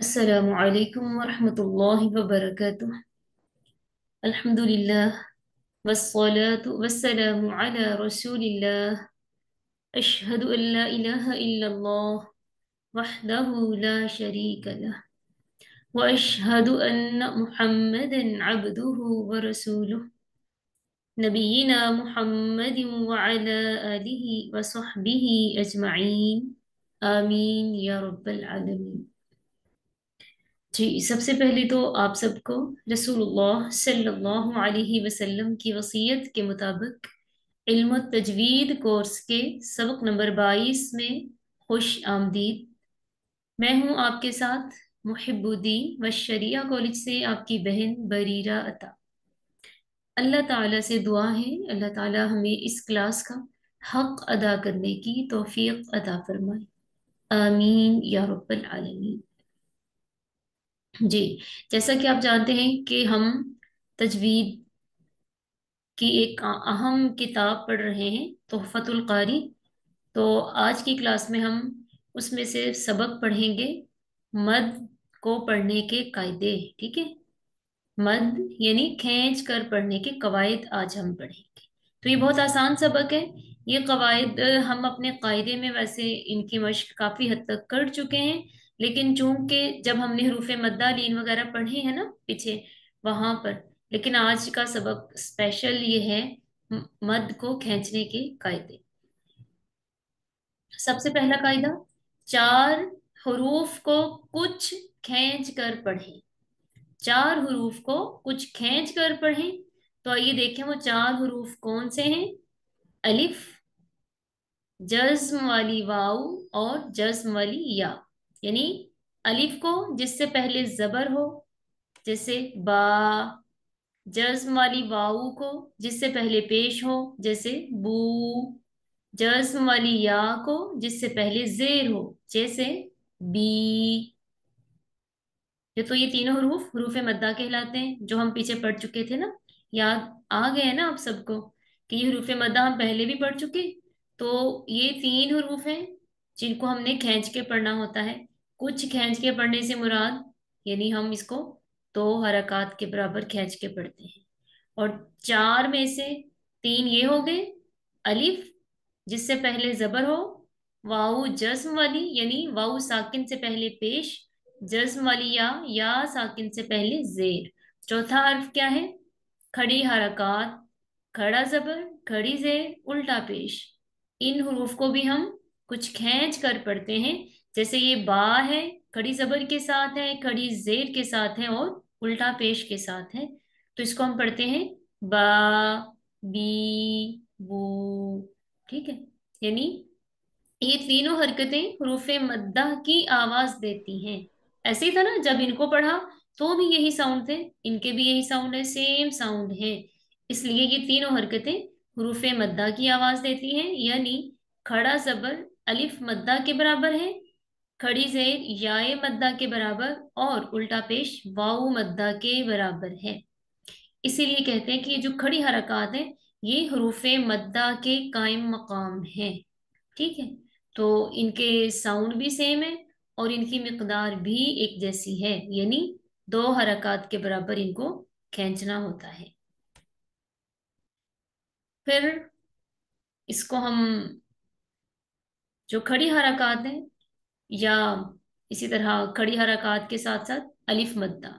السلام عليكم ورحمة الله وبركاته. الحمد لله والصلاة والسلام على رسول الله. أشهد أن لا إله إلا الله وحده لا شريك له، وأشهد أن محمدا عبده ورسوله، نبينا محمد وعلى آله وصحبه أجمعين. آمين يا رب العالمين. جی، سب سے پہلے تو آپ سب کو رسول صلی اللہ علیہ وسلم کی وصیت کے مطابق علم التجوید کورس کے سبق نمبر 22 میں خوش آمدید۔ میں ہوں آپ کے ساتھ محب الدین و شریعہ کالج سے آپ کی بہن بریرہ عطا۔ اللہ تعالیٰ سے دعا ہے اللہ تعالیٰ ہمیں اس کلاس کا حق ادا کرنے کی توفیق عطا فرمائے، آمین یا رب العالمین۔ جی، جیسا کہ آپ جانتے ہیں کہ ہم تجوید کی ایک اہم کتاب پڑھ رہے ہیں، تحفۃ القاری۔ تو آج کی کلاس میں ہم اس میں سے سبق پڑھیں گے، مد کو پڑھنے کے قاعدے۔ ٹھیک ہے، مد یعنی کھینچ کر پڑھنے کے قواعد آج ہم پڑھیں گے۔ تو یہ بہت آسان سبق ہے۔ یہ قواعد ہم اپنے قاعدے میں ویسے ان کی مشق کافی حد تک کر چکے ہیں، لیکن چونکہ جب ہم نے حروف مدہ لین وغیرہ پڑھے ہیں نا پیچھے، وہاں پر، لیکن آج کا سبق اسپیشل یہ ہے مد کو کھینچنے کے قاعدے۔ سب سے پہلا قاعدہ، چار حروف کو کچھ کھینچ کر پڑھیں۔ چار حروف کو کچھ کھینچ کر پڑھیں۔ تو آئیے دیکھیں وہ چار حروف کون سے ہیں۔ الف، جزم والی واو اور جزم والی یا، یعنی الف کو جس سے پہلے زبر ہو جیسے با، جزم والی واو کو جس سے پہلے پیش ہو جیسے بو، جزم والی یا کو جس سے پہلے زیر ہو جیسے بی۔ تو یہ تینوں حروف مدہ کہلاتے ہیں، جو ہم پیچھے پڑھ چکے تھے نا۔ یاد آ گئے نا آپ سب کو کہ یہ حروف مدہ ہم پہلے بھی پڑھ چکے۔ تو یہ تین حروف ہیں جن کو ہم نے کھینچ کے پڑھنا ہوتا ہے۔ کچھ کھینچ کے پڑھنے سے مراد یعنی ہم اس کو 2 حرکات کے برابر کھینچ کے پڑھتے ہیں۔ اور چار میں سے تین یہ ہو گئے، الف جس سے پہلے زبر ہو، واو جزم والی یعنی واو ساکن سے پہلے پیش، جزم والی یا ساکن سے پہلے زیر۔ چوتھا حرف کیا ہے؟ کھڑی حرکات، کھڑا زبر، کھڑی زیر، الٹا پیش۔ ان حروف کو بھی ہم کچھ کھینچ کر پڑھتے ہیں، جیسے یہ با ہے، کھڑی زبر کے ساتھ ہے، کھڑی زیر کے ساتھ ہے اور الٹا پیش کے ساتھ ہے۔ تو اس کو ہم پڑھتے ہیں با، بی، بو۔ ٹھیک ہے، یعنی یہ تینوں حرکتیں حروف مدہ کی آواز دیتی ہیں۔ ایسے ہی تھا نا، جب ان کو پڑھا تو بھی یہی ساؤنڈ تھے، ان کے بھی یہی ساؤنڈ ہے، سیم ساؤنڈ ہے۔ اس لیے یہ تینوں حرکتیں حروف مدہ کی آواز دیتی ہیں، یعنی کھڑا زبر الف مدہ کے برابر ہے، کھڑی زیر یائے مدہ کے برابر اور الٹا پیش واو مدہ کے برابر ہے۔ اسی لیے کہتے ہیں کہ یہ جو کھڑی حرکات ہیں یہ حروف مدہ کے قائم مقام ہیں۔ ٹھیک ہے، تو ان کے ساؤنڈ بھی سیم ہے اور ان کی مقدار بھی ایک جیسی ہے، یعنی 2 حرکات کے برابر ان کو کھینچنا ہوتا ہے۔ پھر اس کو ہم جو کھڑی حرکات ہیں یا اسی طرح کھڑی حرکات کے ساتھ ساتھ الف مدہ،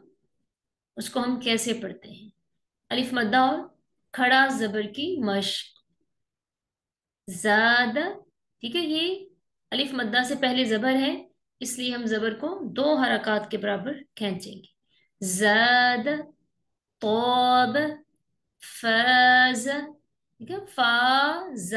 اس کو ہم کیسے پڑھتے ہیں؟ الف مدہ اور کھڑا زبر کی مشق، زیادہ۔ ٹھیک ہے، یہ الف مدہ سے پہلے زبر ہے، اس لیے ہم زبر کو 2 حرکات کے برابر کھینچیں گے۔ زاد، طوب، فاز۔ ٹھیک ہے، فاز،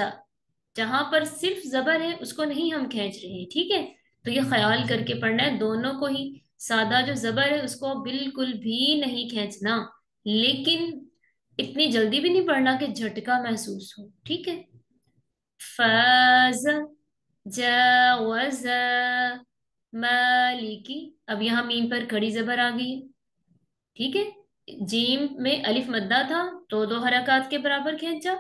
جہاں پر صرف زبر ہے اس کو نہیں ہم کھینچ رہے ہیں۔ ٹھیک ہے، تو یہ خیال کر کے پڑھنا ہے دونوں کو ہی۔ سادہ جو زبر ہے اس کو بالکل بھی نہیں کھینچنا، لیکن اتنی جلدی بھی نہیں پڑھنا کہ جھٹکا محسوس ہو۔ ٹھیک ہے، فاز، جاوز، مالکی۔ اب یہاں میم پر کھڑی زبر آ گئی ہے۔ ٹھیک ہے، جیم میں الف مدہ تھا تو 2 حرکات کے برابر کھینچا،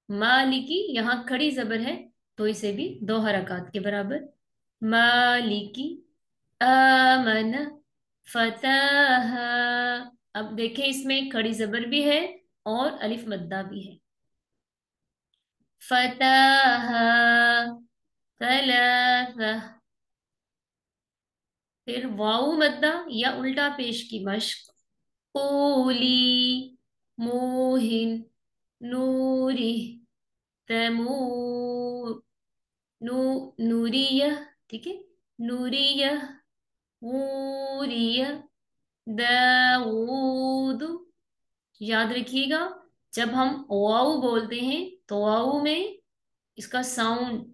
مالکی یہاں کھڑی زبر ہے تو اسے بھی 2 حرکات کے برابر، مالکی۔ आमन, फतह। अब देखें इसमें खड़ी जबर भी है और अलिफ मद्दा भी है। फतह, सलासा। फिर वाऊ मद्दा या उल्टा पेश की मश्क। कूली, मूहिन, नूरी, तैमूर, नू नूरिया, ठीक है, नूरिया, वूरिया, दाऊद। याद रखिएगा, जब हम वाऊ बोलते हैं तो वाऊ में इसका साउंड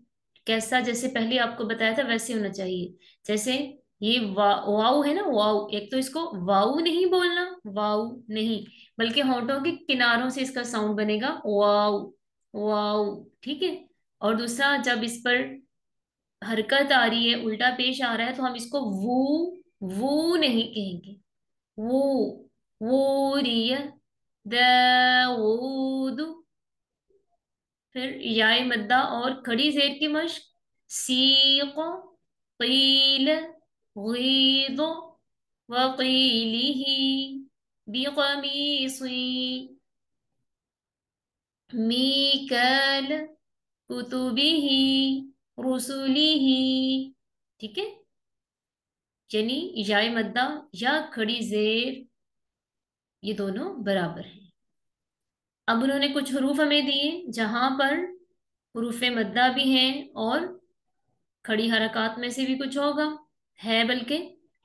कैसा, जैसे पहले आपको बताया था वैसे होना चाहिए। जैसे ये वाऊ है ना, वाऊ, एक तो इसको वाऊ नहीं बोलना, वाऊ नहीं, बल्कि होंठों के किनारों से इसका साउंड बनेगा वाऊ, वाऊ, ठीक है। और दूसरा, जब इस पर हरकत आ रही है, उल्टा पेश आ रहा है, तो हम इसको वो नहीं कहेंगे। वो वो रिया, दाऊद। फिर याय मद्दा और खड़ी जेर की मश्क। सीक, कील, गीद, वकीलिही, बिकमीसी, मीकाल, कुतुबिही, रुसुलिही, ठीक है। यानी याय मद्दा या खड़ी जेर, ये दोनों बराबर हैं। अब उन्होंने कुछ हरूफ हमें दिए जहां पर हरूफ मद्दा भी हैं और खड़ी हरकत में से भी कुछ होगा, है बल्कि,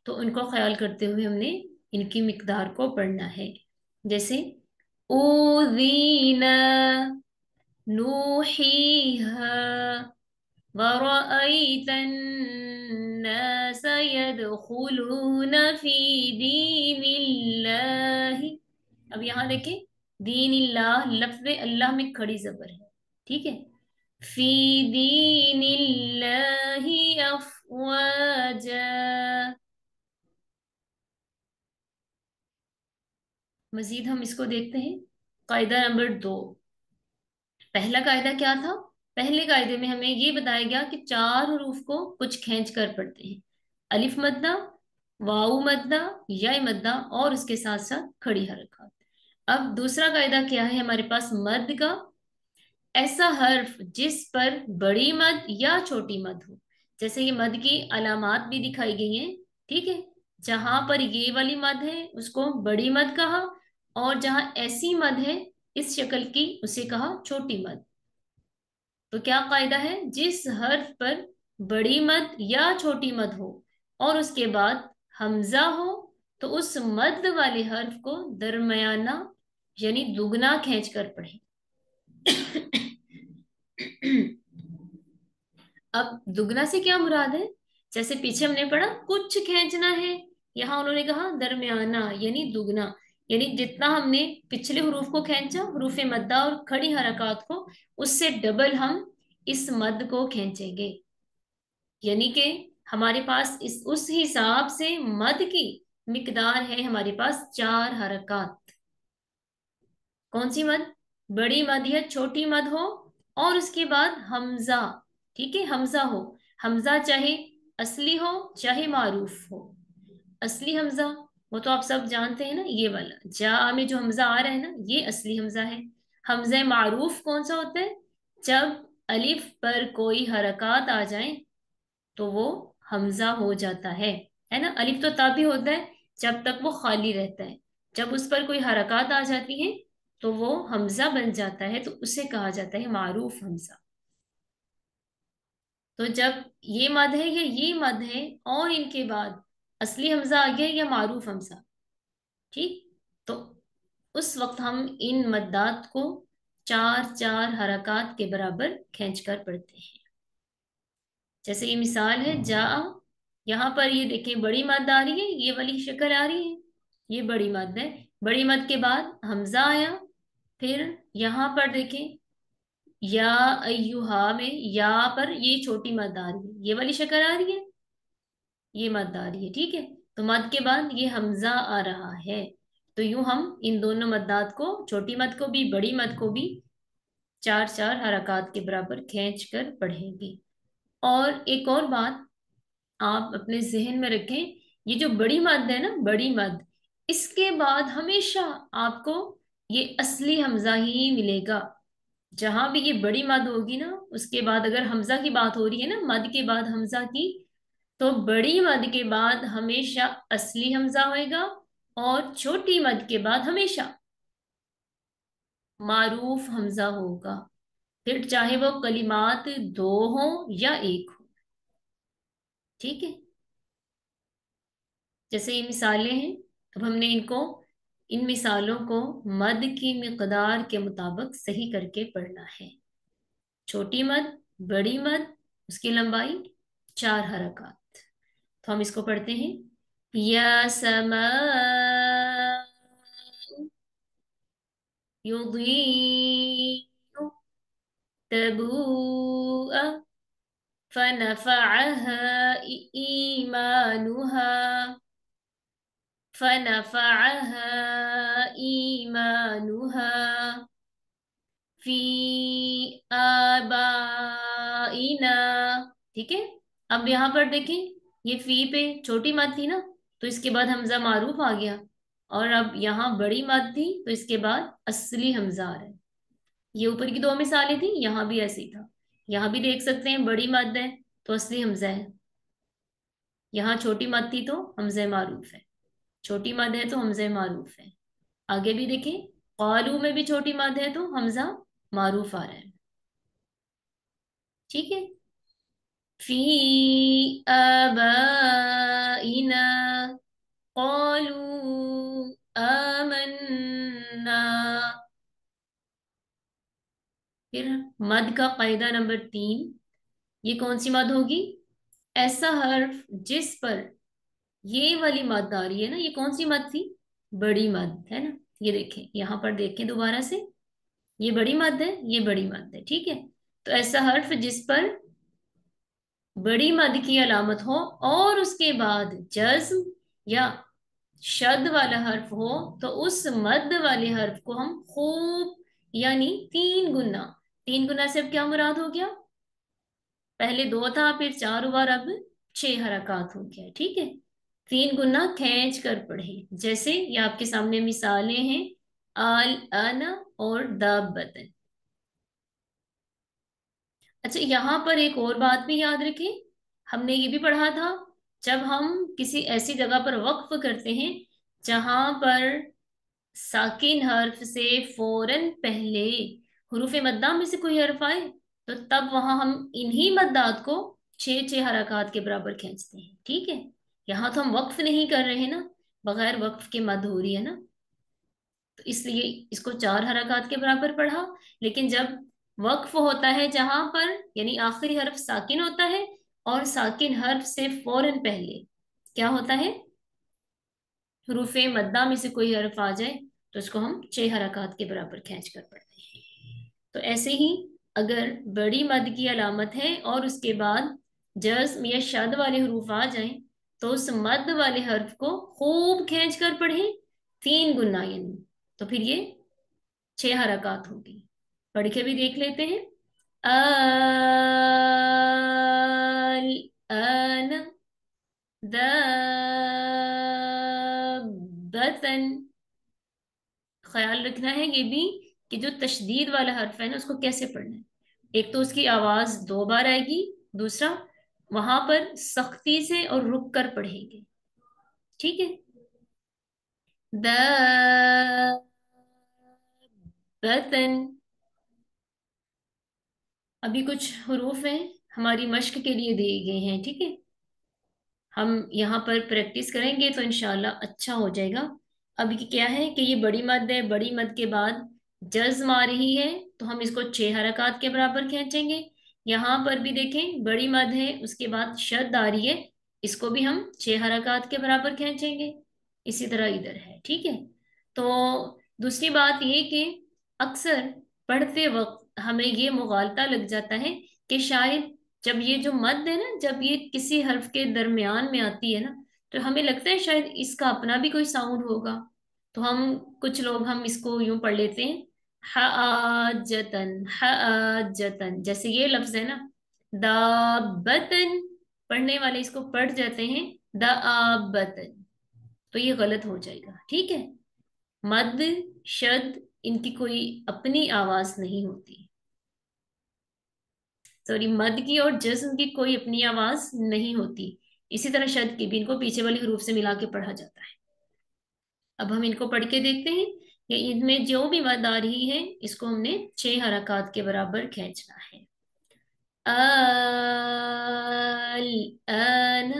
तो उनको ख्याल करते हुए हमने इनकी मिकदार को पढ़ना है। जैसे उज़ीना, नूहीहा, वरअयत अन्नास यदखुलून फी दीनिल्लाहि। अब यहाँ देखें, दीनिल्लाह, लफ्ज़ अल्लाह में खड़ी जबर है, ठीक है। फी दीनिल्लाहि अफ़वाजा। मजीद हम इसको देखते हैं। कायदा नंबर 2। पहला कायदा क्या था? पहले कायदे में हमें ये बताया गया कि चार हरूफ को कुछ खींच कर पढ़ते हैं। अलिफ मद्दा, वाऊ मद्दा, या मद्दा और उसके साथ साथ खड़ी हरकत। अब दूसरा कायदा क्या है हमारे पास मद का? ऐसा हर्फ जिस पर बड़ी मद या छोटी मद हो। जैसे ये मद की अलामात भी दिखाई गई हैं, ठीक है। जहां पर ये वाली मद है उसको बड़ी मद कहा, और जहां ऐसी मद है इस शक्ल की उसे कहा छोटी मद। तो क्या कायदा है? जिस हर्फ पर बड़ी मद या छोटी मद हो और उसके बाद हमजा हो, तो उस मद वाले हर्फ को दरमयाना यानी दुगना खींच कर पढ़े। अब दुगना से क्या मुराद है? जैसे पीछे हमने पढ़ा कुछ खींचना है, यहां उन्होंने कहा दरमियाना यानी दुगना। यानी जितना हमने पिछले हरूफ को खींचा, हरूफ मद्दा और खड़ी हरकत को, उससे डबल हम इस मद को खींचेंगे। यानी कि हमारे पास इस उस हिसाब से मद की मिकदार है हमारे पास चार हरकत। कौन सी मद? बड़ी मद या छोटी मद हो और उसके बाद हमजा, ठीक है, हमजा हो। हमजा चाहे असली हो चाहे मारूफ हो। असली हमजा वो तो आप सब जानते हैं ना, ये वाला जा में जो हमजा आ रहा है ना, ये असली हमजा है। हमजा मारूफ कौन सा होता है? जब अलिफ पर कोई हरकत आ जाए तो वो हमजा हो जाता है ना। अलिफ तो तब भी होता है जब तक वो खाली रहता है, जब उस पर कोई हरकत आ जाती है तो वो हमजा बन जाता है, तो उसे कहा जाता है मारूफ हमजा। तो जब ये मद है या ये मद है और इनके बाद असली हमजा आ गया या मारूफ हमजा, ठीक, तो उस वक्त हम इन मद्दात को चार चार हरकत के बराबर खींच कर पढ़ते हैं। जैसे ये मिसाल है जा, यहाँ पर ये देखें बड़ी मद आ रही है, ये वाली शक्ल आ रही है, ये बड़ी मद है। बड़ी मद के बाद हमजा आया, फिर यहाँ पर देखें या अय्युहा में या पर ये छोटी मद आ रही है, ये वाली शक्ल आ रही है, ये मद आ रही है, ठीक है। तो मद के बाद ये हमजा आ रहा है। तो यूं हम इन दोनों मद्दात को, छोटी मद को भी बड़ी मद को भी, चार चार हरकत के बराबर खींच कर पढ़ेंगे। और एक और बात, आप अपने जहन में रखें, ये जो बड़ी मद है ना, बड़ी मद, इसके बाद हमेशा आपको ये असली हमजा ही मिलेगा। जहां भी ये बड़ी मद होगी ना, उसके बाद अगर हमजा की बात हो रही है ना, मद के बाद हमजा की, तो बड़ी मद के बाद हमेशा असली हमजा होएगा, और छोटी मद के बाद हमेशा मारूफ हमजा होगा। फिर चाहे वो कलिमात दो हो या एक हो। ठीक है, जैसे ये मिसालें हैं, अब हमने इनको, इन मिसालों को मद की मिकदार के मुताबिक सही करके पढ़ना है। छोटी मद, बड़ी मद, उसकी लंबाई 4 हरकत। तो हम इसको पढ़ते हैं। या समा युदीनु तबूअ फनफअहा ईमानुहा फनफअहा ईमानुहा फी आबाइना। ठीक है, अब यहाँ पर देखें, ये फी पे छोटी मद थी ना, तो इसके बाद हमजा मारूफ आ गया, और अब यहाँ बड़ी मद थी, तो इसके बाद असली हमजा आ रहा है। ये ऊपर की दो मिसालें थी, यहाँ भी ऐसे ही था। यहाँ भी देख सकते हैं, बड़ी मद है तो असली हमजा है, यहाँ छोटी मद थी तो हमजा मारूफ है, छोटी मद है तो हमजा मारूफ है। आगे भी देखें, कालू में भी छोटी मद है तो हमजा मारूफ आ रहा है। ठीक है, फी आबाइना कालू आमन्ना। फिर मद का कायदा नंबर 3, ये कौन सी मद होगी? ऐसा हर्फ जिस पर ये वाली मद आ रही है ना, ये कौन सी मद थी? बड़ी मद है ना। ये देखें, यहां पर देखें दोबारा से, ये बड़ी मद है, ये बड़ी मद है। ठीक है, तो ऐसा हर्फ जिस पर बड़ी मद की अलामत हो और उसके बाद जज्म या शद वाला हर्फ हो, तो उस मद वाले हर्फ को हम खूब, यानी 3 गुना, 3 गुना से अब क्या मुराद हो गया? पहले 2 था, फिर 4 हुआ, और अब 6 हरकत हो गया। ठीक है, 3 गुना खींच कर पढ़े। जैसे ये आपके सामने मिसालें हैं, आल आना और दाबतन। अच्छा, यहाँ पर एक और बात भी याद रखें, हमने ये भी पढ़ा था, जब हम किसी ऐसी जगह पर वक्फ करते हैं जहां पर साकिन हर्फ से फौरन पहले हुरूफ मद्दा में से कोई हर्फ आए, तो तब वहां हम इन्हीं मद्दात को 6 6 हरकत के बराबर खींचते हैं। ठीक है, यहाँ तो हम वक्फ नहीं कर रहे हैं ना, बगैर वक्फ के मद हो रही है ना, तो इसलिए इसको 4 हरकत के बराबर पढ़ा। लेकिन जब वक्फ होता है जहां पर, यानी आखिरी हर्फ साकिन होता है और साकिन हर्फ से फौरन पहले क्या होता है, हुरूफे मद्दा में से कोई हर्फ आ जाए, तो उसको हम 6 हरकत के बराबर खींच कर पढ़ते हैं। तो ऐसे ही अगर बड़ी मद की अलामत है और उसके बाद जज्म या शद वाले हरूफ आ जाएं, तो उस मद वाले हर्फ को खूब खींच कर पढ़ें, 3 गुना यानी, तो फिर ये 6 हरकत होगी। पढ़ के भी देख लेते हैं। आल आन दाबतन। ख्याल रखना है ये भी कि जो तशदीद वाला हर्फ है ना, उसको कैसे पढ़ना है। एक तो उसकी आवाज 2 बार आएगी, दूसरा वहां पर सख्ती से और रुक कर पढ़ेंगे। ठीक है, दाबतन। अभी कुछ हरूफ हैं, हमारी मश्क के लिए दिए गए हैं। ठीक है, हम यहाँ पर प्रैक्टिस करेंगे तो इंशाल्लाह अच्छा हो जाएगा। अभी क्या है कि ये बड़ी मद है, बड़ी मद के बाद जज्म आ रही है, तो हम इसको 6 हरकत के बराबर खींचेंगे। यहाँ पर भी देखें, बड़ी मद है, उसके बाद शद आ रही है, इसको भी हम 6 हरकत के बराबर खींचेंगे। इसी तरह इधर है। ठीक है, तो दूसरी बात ये कि अक्सर पढ़ते वक्त हमें ये मुगालता लग जाता है कि शायद जब ये जो मद है ना, जब ये किसी हर्फ के दरमियान में आती है ना, तो हमें लगता है शायद इसका अपना भी कोई साउंड होगा। तो हम, कुछ लोग हम इसको यूं पढ़ लेते हैं, हाजतन, हाजतन, जैसे ये लफ्ज है ना, दाबतन, पढ़ने वाले इसको पढ़ जाते हैं दाबतन, तो ये गलत हो जाएगा, ठीक है। मद, शद, इनकी कोई अपनी आवाज नहीं होती। सॉरी, मद की और जज्म की कोई अपनी आवाज नहीं होती। इसी तरह शद की भी, इनको पीछे वाली हरूफ से मिला के पढ़ा जाता है। अब हम इनको पढ़ के देखते हैं कि इनमें जो भी मद आ रही है इसको हमने 6 हरकत के बराबर खींचना है। अल अन,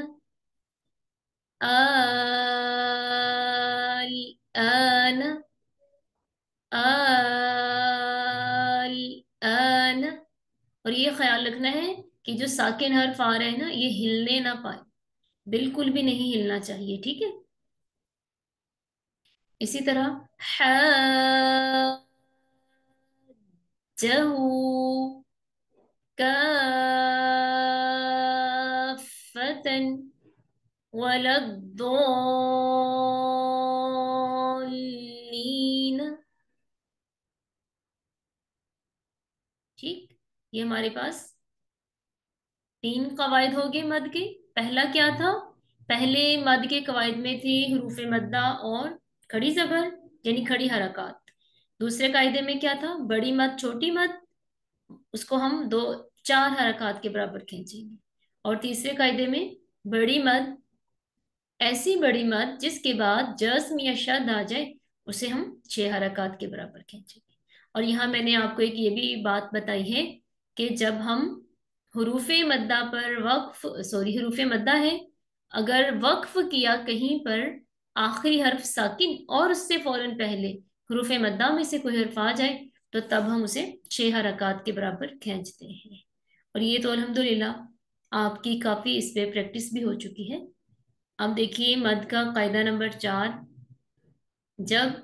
अल अन, अल अन। और ये ख्याल रखना है कि जो साकिन हर्फ आ रहे हैं ना, ये हिलने ना पाए, बिल्कुल भी नहीं हिलना चाहिए, ठीक है। इसी तरह जहू, काफतन, वलद्दोल्लीन। ठीक, ये हमारे पास 3 कवायद हो गए मद के। पहला क्या था? पहले मद के कवायद में थे हरूफ मद्दा और खड़ी जबर, यानी खड़ी हरकत। दूसरे कायदे में क्या था? बड़ी मद छोटी मद, उसको हम 4 हरकत के बराबर खींचेंगे। और तीसरे कायदे में बड़ी मद, ऐसी बड़ी मद जिसके बाद जस्म या शद आ जाए, उसे हम 6 हरकत के बराबर खींचेंगे। और यहाँ मैंने आपको एक ये भी बात बताई है कि जब हम हरूफे मद्दा पर वक्फ, सॉरी हरूफे मद्दा है, अगर वक्फ किया कहीं पर आखिरी हर्फ साकिन और उससे फौरन पहले हरूफे मद्दा में से कोई हर्फ आ जाए, तो तब हम उसे 6 हरकत के बराबर खींचते हैं। और ये तो अल्हम्दुलिल्लाह आपकी काफी इस पे प्रैक्टिस भी हो चुकी है। अब देखिए मद का कायदा नंबर 4। जब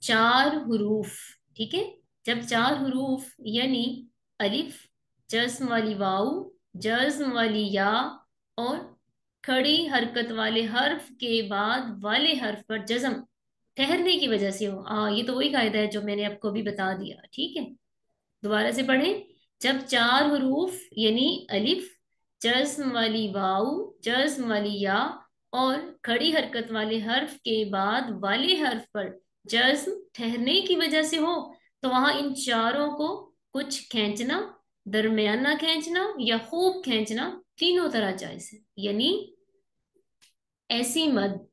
4 हरूफ, ठीक है, जब 4 हरूफ यानी अलिफ, जज्म वाली वाऊ, जज्म वाली या और खड़ी हरकत वाले हर्फ के बाद वाले हर्फ पर जज्म ठहरने की वजह से हो, ये तो वही कायदा है जो मैंने आपको भी बता दिया, ठीक है। दोबारा से पढ़ें। जब 4 हरूफ यानी अलिफ, जज्म वाली वाऊ, जज्म वाली या और खड़ी हरकत वाले हर्फ के बाद वाले हर्फ पर जज्म ठहरने की वजह से हो, तो वहां इन चारों को कुछ खींचना, दरमियाना खींचना या खूब खींचना, तीनों तरह जायज है। यानी ऐसी मद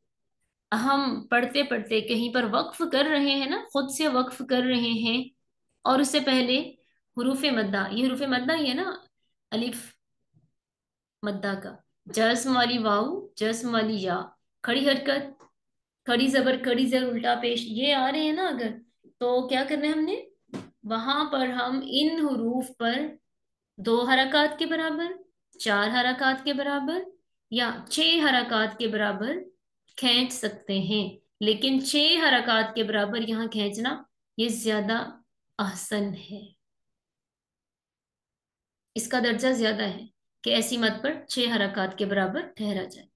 हम पढ़ते पढ़ते कहीं पर वक्फ कर रहे हैं ना, खुद से वक्फ कर रहे हैं, और उससे पहले हरूफे मद्दा, ये हरूफे मद्दा ही है ना, अलिफ मद्दा का, जस्म वाली वाऊ, जस्म वाली या, खड़ी हरकत, खड़ी जबर, खड़ी जर, उल्टा पेश, ये आ रहे हैं ना अगर, तो क्या करना है हमने, वहां पर हम इन हरूफ पर 2 हरकत के बराबर, 4 हरकत के बराबर या 6 हरकत के बराबर खींच सकते हैं। लेकिन 6 हरकत के बराबर यहाँ खींचना ये ज्यादा आसान है, इसका दर्जा ज्यादा है कि ऐसी मत पर 6 हरकत के बराबर ठहरा जाए।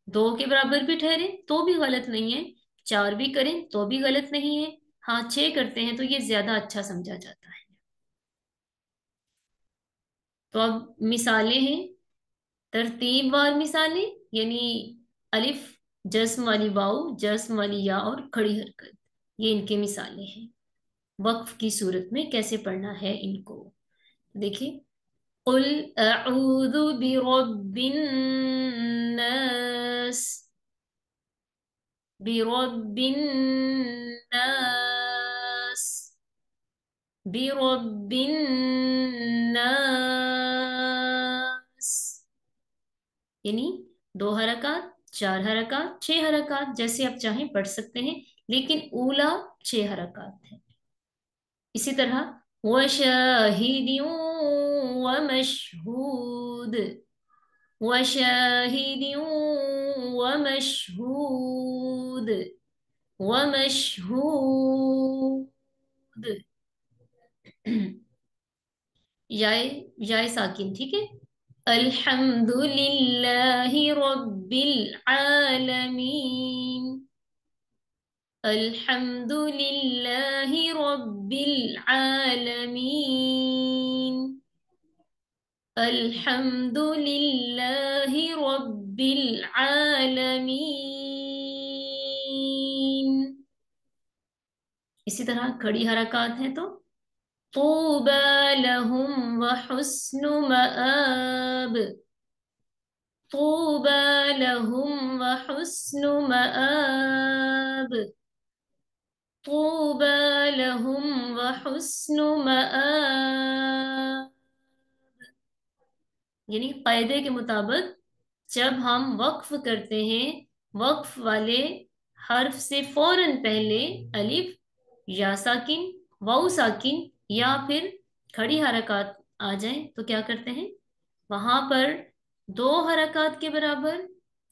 2 के बराबर भी ठहरे तो भी गलत नहीं है, 4 भी करें तो भी गलत नहीं है, हाँ 6 करते हैं तो ये ज्यादा अच्छा समझा जाता है। तो अब मिसालें हैं, तरतीब वार मिसालें, यानी अलिफ, जस्म वाली वाऊ, जस्म वाली या और खड़ी हरकत, ये इनके मिसालें हैं। वक्फ की सूरत में कैसे पढ़ना है इनको देखिए। कुल अऊदु बिरब्बिन नास, बिरब्बिन नास, बिरब्बिन नास। यानी 2 हरकत, 4 हरकत, 6 हरकत, जैसे आप चाहें पढ़ सकते हैं, लेकिन ऊला 6 हरकत है। इसी तरह वशाहिदिन वमशहूद, वशाहिदिन वमशहूद, वमशहूद। याय, याय साकिन, ठीक है। अल्हम्दुलिल्लाहि रब्बिल आलमीन, अल्हम्दुलिल्लाहि रब्बिल आलमीन, الحمد للہ رب العالمین. اسی طرح کھڑی حرکات ہیں تو طوبى لهم وحسن مآب. طوبى لهم وحسن مآب. طوبى لهم وحسن مآب. یعنی قاعدے کے مطابق جب ہم وقف کرتے ہیں وقف والے حرف سے فوراً پہلے الف یا ساکن واو ساکن یا پھر کھڑی حرکات آ جائیں تو کیا کرتے ہیں وہاں پر 2 حرکات کے برابر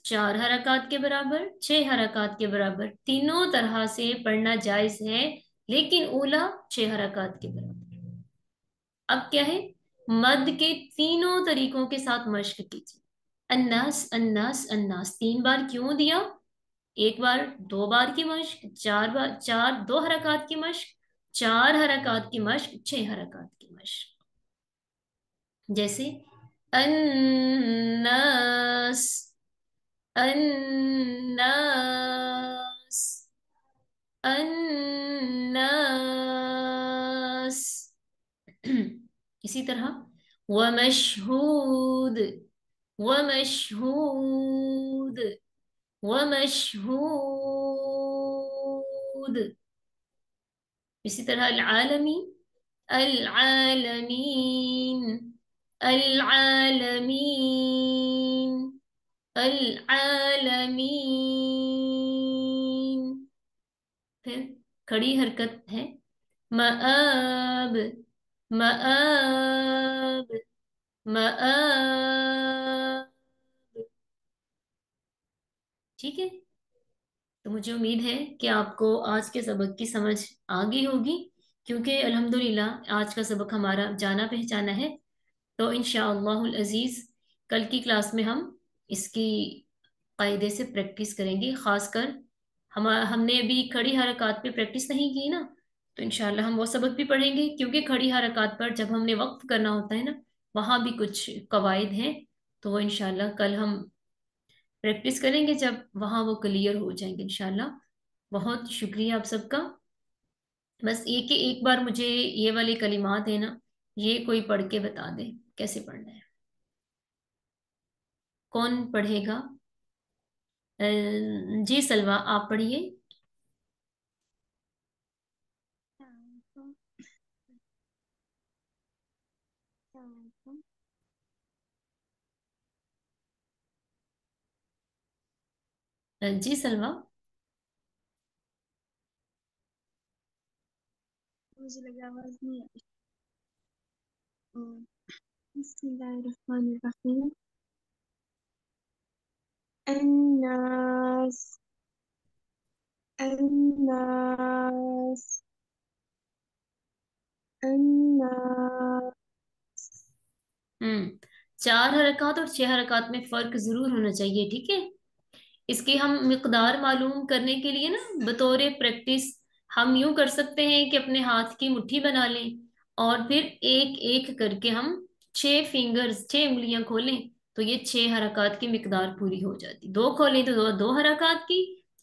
4 حرکات کے برابر 6 حرکات کے برابر تینوں طرح سے پڑھنا جائز ہے لیکن اولا 6 حرکات کے برابر. اب کیا ہے مد کے تینوں طریقوں کے ساتھ مشق کیجیے. الناس الناس الناس 3 بار کیوں دیا 1 بار 2 بار کی مشق 4 بار 2 حرکات کی مشق 4 حرکات کی مشق 6 حرکات کی مشق. جیسے الناس الناس الناس. اسی طرح ومشہود ومشہود ومشہود. اسی طرح العالمین العالمین العالمین العالمین. پھر کھڑی حرکت ہے مآب مآب مآب. ٹھیک ہے تو مجھے امید ہے کہ آپ کو آج کے سبق کی سمجھ آ گئی ہوگی کیونکہ الحمدللہ آج کا سبق ہمارا جانا پہچانا ہے. تو انشاءاللہ العزیز کل کی کلاس میں ہم اس کی قاعدے سے پریکٹس کریں گے. خاص کر ہم نے ابھی کھڑی حرکات پہ پریکٹس نہیں کی نا تو انشاءاللہ ہم وہ سبق بھی پڑھیں گے کیونکہ کھڑی حرکات پر جب ہم نے وقف کرنا ہوتا ہے نا وہاں بھی کچھ قواعد ہیں تو وہ انشاءاللہ کل ہم پریکٹس کریں گے جب وہاں وہ کلیئر ہو جائیں گے انشاءاللہ. بہت شکریہ آپ سب کا. بس یہ کہ ایک بار مجھے یہ والے کلمات ہیں نا یہ کوئی پڑھ کے بتا دے کیسے پڑھنا ہے. کون پڑھے گا؟ جی سلوا آپ پڑھیے. جی سلوا. مجھے لگا آواز نہیں آئی. بسم اللہ الرحمن الرحیم. الناس الناس الناس. 4 حرکات اور 6 حرکات میں فرق ضرور ہونا چاہیے. ٹھیک ہے اس کی ہم مقدار معلوم کرنے کے لیے نا بطور پریکٹس ہم یوں کر سکتے ہیں کہ اپنے ہاتھ کی مٹھی بنا لیں اور پھر ایک ایک کر کے ہم 6 فنگرز 6 انگلیاں کھولیں تو یہ 6 حرکات کی مقدار پوری ہو جاتی. 2 کھولیں تو 2 حرکات کی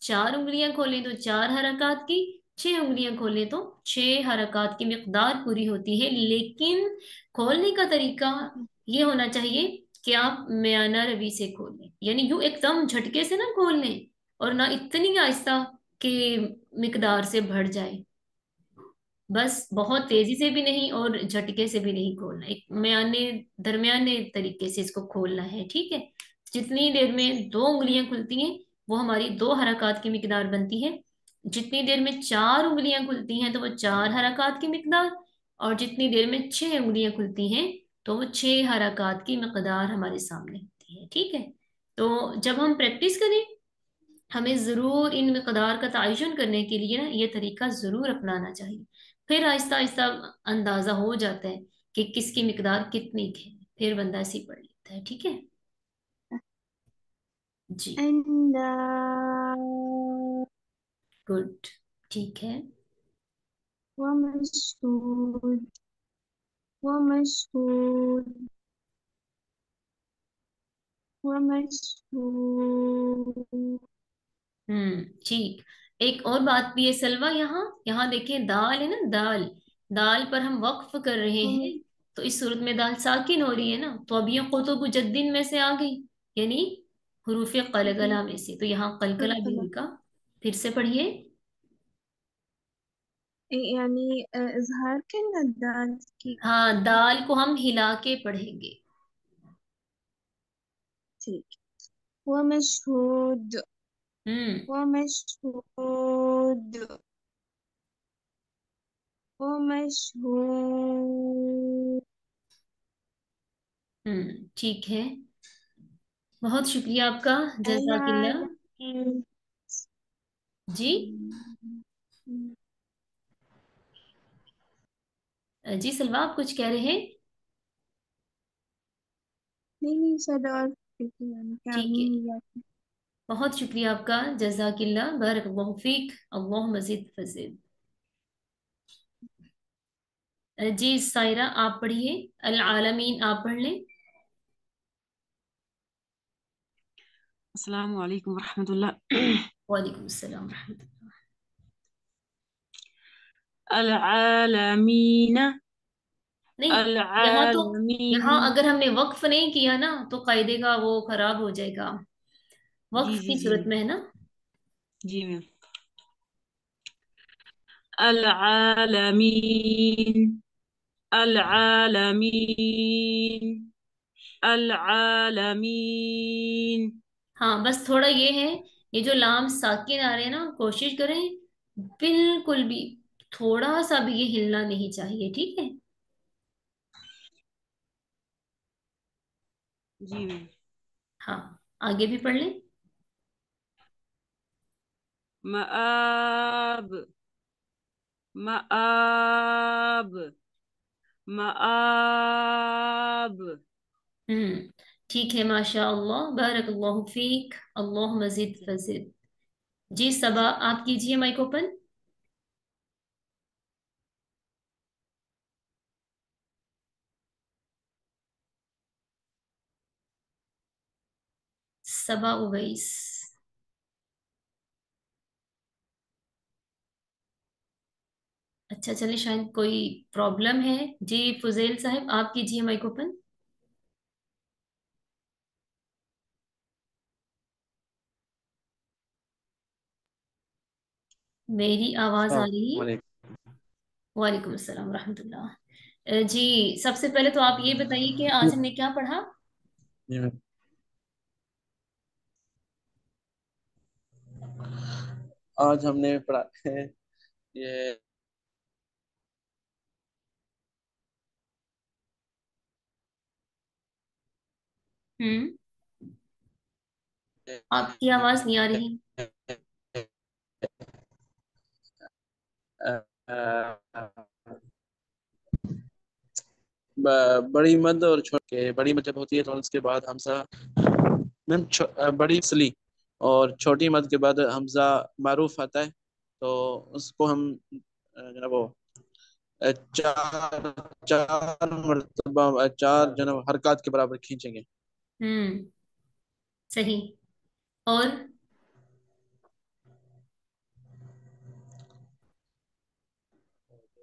4 انگلیاں کھولیں تو 4 حرکات کی 6 انگلیاں کھولیں تو 6 حرکات کی مقدار پوری ہوتی ہے. لیکن کھولنے کا طریقہ یہ ہونا چاہیے کہ آپ میانہ روی سے کھول لیں یعنی یوں ایک دم جھٹکے سے نہ کھول لیں اور نہ اتنی آہستہ کہ مقدار سے بڑھ جائے. بس بہت تیزی سے بھی نہیں اور جھٹکے سے بھی نہیں کھولنا ایک درمیانے طریقے سے اس کو کھولنا ہے. ٹھیک ہے جتنی دیر میں 2 انگلیاں کھلتی ہیں وہ ہماری 2 حرکات کی مقدار بنتی ہے. جتنی دیر میں 4 انگلیاں کھلتی ہیں تو وہ 4 حرکات کی مقدار اور جتنی دیر میں 6 انگلیاں کھلتی ہیں تو وہ 6 حرکات کی مقدار ہمارے سامنے ہوتی ہے. ٹھیک ہے تو جب ہم پریکٹس کریں ہمیں ضرور ان مقدار کا تعین کرنے کے لیے نا یہ طریقہ ضرور اپنانا چاہیے. پھر آہستہ آہستہ اندازہ ہو جاتا ہے کہ کس کی مقدار کتنی ہے پھر بندہ ایسے پڑھ لیتا ہے. ٹھیک ہے جی الناس گڈ. ٹھیک ہے ومشہود ومشہود ومشهور. ठीक। एक और बात भी है सलवा, यहाँ यहाँ देखें दाल है ना, दाल। दाल पर हम वक्फ कर रहे हैं, وم- तो इस सूरत में दाल साकिन हो रही है ना, तो अब ये कुतुब मुजद्दिन में से आ गई, यानी हुरूफ जी कलकला में से, तो यहाँ कलकला भी قلقلة. होगा। फिर से पढ़िए। يعني إظهار كلمة الدال की. हाँ, दाल को हम हिला के पढ़ेंगे। ठीक. ومشهود. हम्म ومشهود. ومشهود. ठीक है। बहुत शुक्रिया आपका। जजाकिल्ला। العالمين. जी। जी सलवा, आप कुछ कह रहे हैं? नहीं नहीं शायद और يعني ठीक है। تعميم या. बहुत शुक्रिया आपका। जजाकिल्ला, बारकल्लाहु फीक, अल्लाह मजीद फजील। जी सायरा, आप पढ़िए। अल आलमीन आप पढ़ लें। अस्सलाम वालेकुम रहमतुल्लाह। वालेकुम अस्सलाम रहमतुल्लाह। العالمين. नहीं, यहाँ तो, यहाँ العالمين. अगर हमने वक्फ नहीं किया ना तो कायदे का वो खराब हो जाएगा। जी वक्फ जी की जी सूरत में है ना। जी मैम। العالمين. العالمين. العالمين. हाँ, बस थोड़ा ये है, ये जो लाम साकिन आ रहे हैं ना, कोशिश करें बिल्कुल भी थोड़ा सा भी ये हिलना नहीं चाहिए, ठीक है। जी मैम। हाँ, आगे भी पढ़ लें। مآب. مآب. مآب. ठीक है, माशा अल्लाह, बारकल्लाहु फीक, अल्लाह मजीद फजील। जी सबा, आप कीजिए माइक ओपन। सबा उवैस। अच्छा चलिए, शायद कोई प्रॉब्लम है। जी फुजेल साहब, आप कीजिए माइक ओपन। मेरी आवाज आ अस्सलाम रही है? वालेकुम। वालेकुम अस्सलाम रहमतुल्लाह। जी, सबसे पहले तो आप ये बताइए कि आज हमने क्या पढ़ा। जी मैम। आज हमने पढ़ा है ये हम्म आपकी आवाज नहीं आ रही। बड़ी मद और छोटे, बड़ी मद जब होती है तो उसके बाद हमजा मैम बड़ी असली, और छोटी मद के बाद हमजा मारूफ आता है, तो उसको हम जनाब वो चार चार मरतबा चार जनाब हरकत के बराबर खींचेंगे। हम्म सही। और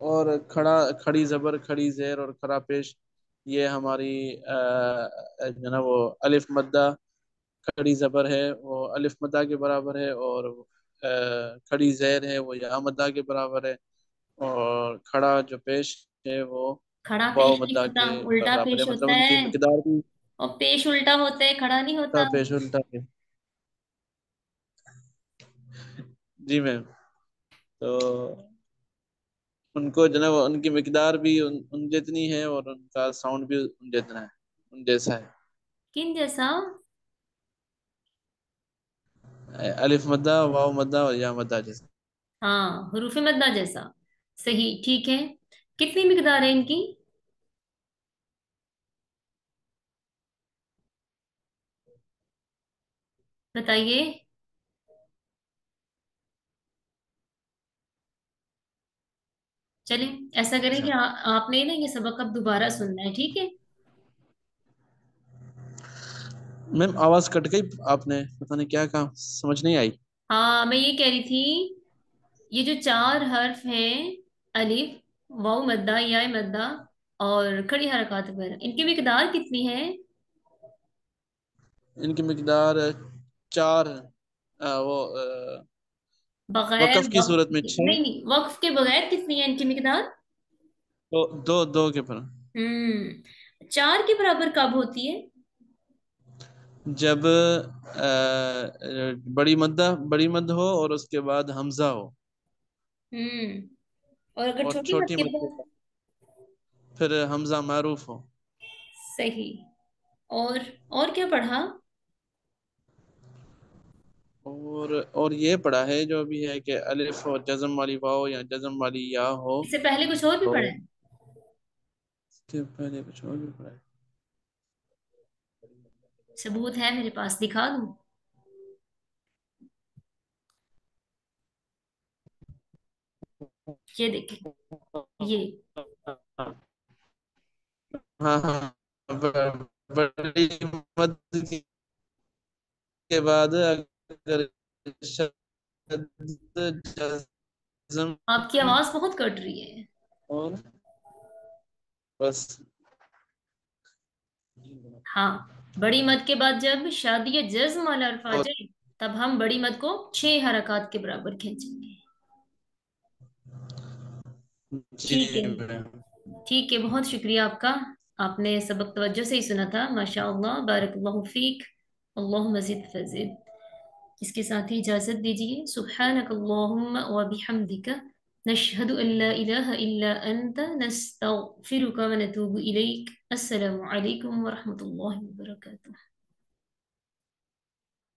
और खड़ी जबर, खड़ी जेर और खड़ा पेश, ये हमारी जनाब वो अलिफ मद्दा, खड़ी जबर है वो अलिफ मद्दा के बराबर है, और खड़ी जैर है वो या मद्दा के बराबर है, और खड़ा जो पेश है वो खड़ा वाव पेश नहीं मद्दा होता, के उल्टा बराबर है, पेश मतलब होता उनकी है। मिकदार भी और पेश उल्टा होता है, खड़ा नहीं उल्टा होता। पेश उल्टा है। जी मैम। तो उनको जो है वो उनकी मिकदार भी उन जितनी है, और उनका साउंड भी उन जितना है, उन जैसा किन जैसा? है, अलिफ मद्दा वाव मद्दा और या मद्दा जैसा। हाँ, हुरूफ मद्दा जैसा। सही, ठीक है। कितनी मिकदार है इनकी? बताइए। चलिए ऐसा करें कि अच्छा, आपने ना ये सबक अब दोबारा सुनना है, ठीक है। میم آواز کٹ گئی، آپ نے پتہ نہیں کیا کہا، سمجھ نہیں آئی۔ ہاں میں یہ کہہ رہی تھی، یہ جو چار حرف ہیں، الف، واو مدہ، یا مدہ اور کھڑی حرکات پر، ان کی مقدار کتنی ہے؟ ان کی مقدار 4، وہ بغیر وقف کی وقف صورت میں کے، 6، نہیں نہیں، وقف کے بغیر کتنی ہے ان کی مقدار؟ تو دو کے پر، چار کے برابر کب ہوتی ہے؟ جب بڑی مد ہو اور اس کے بعد حمزہ ہو، اور اگر اور چھوٹی مد چھوٹی کے مد کے بعد؟ بعد پھر حمزہ معروف ہو۔ صحیح۔ اور کیا پڑھا؟ اور یہ پڑھا ہے جو بھی ہے کہ الف اور جزم والی واو یا جزم والی یا ہو، اس سے پہلے کچھ اور بھی تو پڑھا ہے؟ اس کے پہلے کچھ اور بھی پڑھا ہے۔ ثبوت ہے میرے پاس، دکھا دوں؟ یہ دیکھیں، یہ ہاں ہاں، بڑی مد کے بعد اگر شد جزم آپ کی آواز بہت کٹ رہی ہے۔ اور بس ہاں، بڑی مد کے بعد جب شادی یا جزم والا حرف آ اور جائے، تب ہم بڑی مد کو 6 حرکات کے برابر کھینچیں گے۔ جی ٹھیک ہے، میم، ٹھیک ہے، بہت شکریہ آپ کا، آپ نے سبق توجہ سے ہی سنا تھا، ماشاء اللہ، بارک اللہ فیک، اللہ مزید فضل۔ اس کے ساتھ ہی اجازت دیجیے، سبحانک اللہم و بحمدک، نشہد ان لا الہ الا انت، نستغفرک و نتوب الیک۔ السلام علیکم ورحمۃ اللہ وبرکاتہ۔